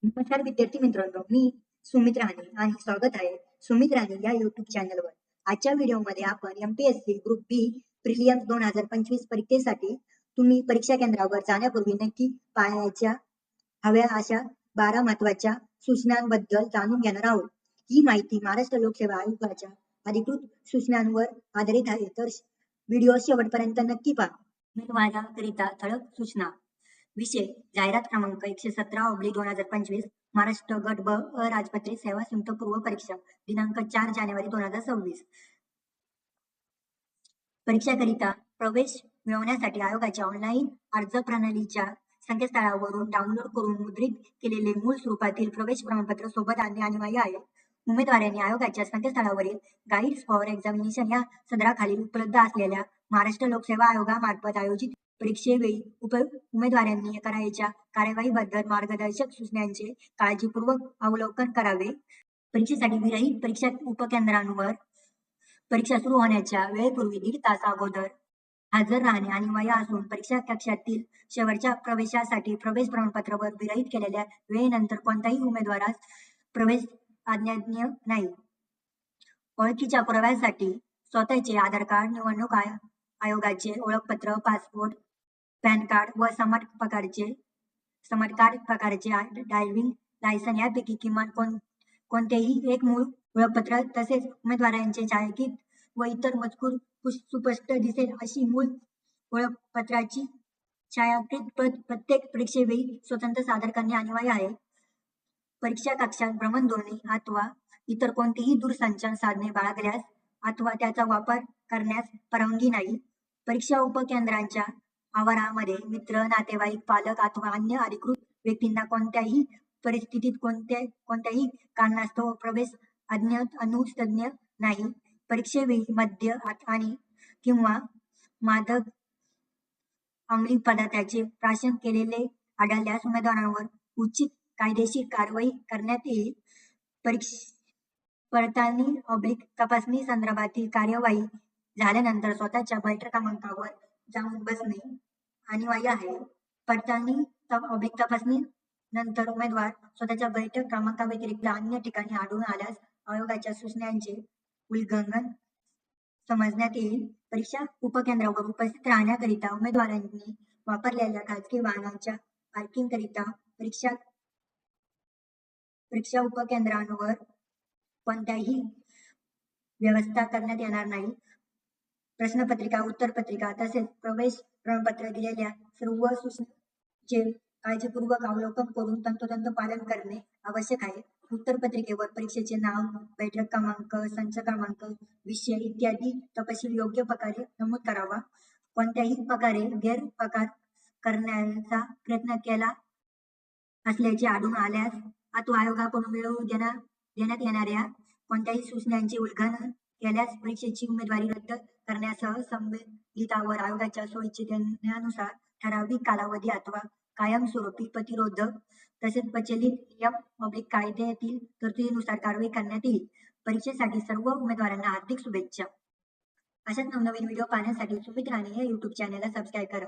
नमस्कार विद्यार्थी मित्रांनो, मी सुमित राणे आणि स्वागत आहे सुमित राणे या युट्यूब चॅनलवर. आजच्या व्हिडिओमध्ये आपण एमपीएससी ग्रुप बी प्रिलिम्स 2025 परीक्षेसाठी तुम्ही परीक्षा केंद्रावर जाण्यापूर्वी नक्की पाळायच्या हव्या अशा 12 महत्वाच्या सूचनांबद्दल जाणून घेणार आहोत. ही माहिती महाराष्ट्र लोकसेवा आयोगाच्या अधिकृत सूचनांवर आधारित आहे, तर व्हिडिओ शेवटपर्यंत नक्की पहा. उमेदवाराकरिता ठळक सूचना. विषय जाहिरात क्रमांक 117/2025 महाराष्ट्र गट ब अराजपत्रित सेवा संयुक्त पूर्व परीक्षा दिनांक 4 जानेवारी 2026. परीक्षाकरिता प्रवेश मिळवण्यासाठी आयोगाच्या ऑनलाईन अर्ज प्रणालीच्या संकेतस्थळावरून डाउनलोड करून मुद्रित केलेले मूळ स्वरूपातील प्रवेश प्रमाणपत्र सोबत आणणे अनिवार्य आहे. उमेदवारांनी आयोगाच्या संकेतस्थळावरील गाईड्स फॉर एक्झामिनेशन या सदराखाली उपलब्ध असलेल्या महाराष्ट्र लोकसेवा आयोगामार्फत आयोजित परीक्षेवेळी उमेदवारांनी करायच्या कार्यवाहीबद्दल मार्गदर्शक सूचनांचे काळजीपूर्वक अवलोकन करावे. परीक्षेसाठी विरहित परीक्षा उपकेंद्रांवर परीक्षा सुरू होण्याच्या वेळेपूर्वी 1.5 तास अगोदर हजर राहणे अनिवार्य असून परीक्षा कक्षातील शेवटच्या प्रवेशासाठी प्रवेश प्रमाणपत्रावर विरहित केलेल्या वेळेनंतर कोणत्याही उमेदवारास प्रवेश आज्ञाध्य नाही. ओळखीच्या पुराव्यासाठी स्वतःचे आधार कार्ड, निवडणूक आयोगाचे ओळखपत्र, पासपोर्ट, पॅन कार्ड व स्मार्ट कार्ड प्रकारचे ड्रायव्हिंग लायसन यापैकी किमान कोणतेही एक मूळ ओळखपत्र तसेच उमेदवारांचे छायांकित व इतर मजकूर सुस्पष्ट दिसेल अशी मूळ ओळखपत्राची छायांकित प्रत प्रत्येक परीक्षेवेळी स्वतंत्र सादर करणे अनिवार्य आहे. परीक्षा कक्षात भ्रमणध्वनी अथवा इतर कोणतीही दूरसंचार साधने बाळगल्यास अथवा त्याचा वापर करण्यास परवानगी नाही. परीक्षा उपकेंद्रांच्या आवारामध्ये मित्र, नातेवाईक, पालक अथवा अन्य अधिकृत व्यक्तींना कोणत्याही परिस्थितीत कोणत्याही कारणास्तव प्रवेश अनुज्ञेय नाही. परीक्षेवेळी मद्य आणि किंवा मादक अंमली पदार्थाचे प्राशन केलेले आढळल्यास उमेदवारांवर उचित कायदेशीर कारवाई करण्यात येईल. पडताळणी तपासणी संदर्भातील कार्यवाही झाल्यानंतर स्वतःच्या बैठक क्रमांकावर जाऊन बसणे अनिवार्य आहे. पडताळणी तपासणी नंतर उमेदवार स्वतःच्या बैठक क्रमांकाव्यतिरिक्त अन्य ठिकाणी आढळून आल्यास आयोगाच्या सूचनांचे उल्लंघन समजण्यात येईल. परीक्षा उपकेंद्रावर उपस्थित राहण्याकरिता उमेदवारांनी वापरलेल्या खाजगी वाहनांच्या पार्किंग करिता परीक्षा उपकेंद्रांवर कोणत्याही व्यवस्था करण्यात येणार नाही. प्रश्नपत्रिका, उत्तरपत्रिका तसेच प्रवेश प्रमाणपत्र दिलेल्या सर्व सूचनांचे काळजीपूर्वक अवलोकन करून तंतोतंत पालन करणे आवश्यक आहे. उत्तरपत्रिकेवर परीक्षेचे नाव, बैठक क्रमांक, संच क्रमांक, विषय इत्यादी तपशील योग्य प्रकारे नमूद करावा. कोणत्याही प्रकारे गैरप्रकार करण्याचा प्रयत्न केला असल्याचे आढळून आल्यास अथवा आयोगाकडून मिळवून देण्यात येणाऱ्या कोणत्याही सूचनांचे उल्लंघन केल्यास परीक्षेची उमेदवारी रद्द करण्यासह संबंधितांवर आयोगाच्या सूचनेनुसार ठराविक कालावधी अथवा कायमस्वरूपी प्रतिरोधक तसेच प्रचलित नियम/कायद्यातील तरतुदीनुसार कारवाई करण्यात येईल. परीक्षेसाठी सर्व उमेदवारांना हार्दिक शुभेच्छा. अशाच नवनवीन व्हिडिओ पाहण्यासाठी सुमित राणे या युट्यूब चॅनलला सबस्क्राईब करा.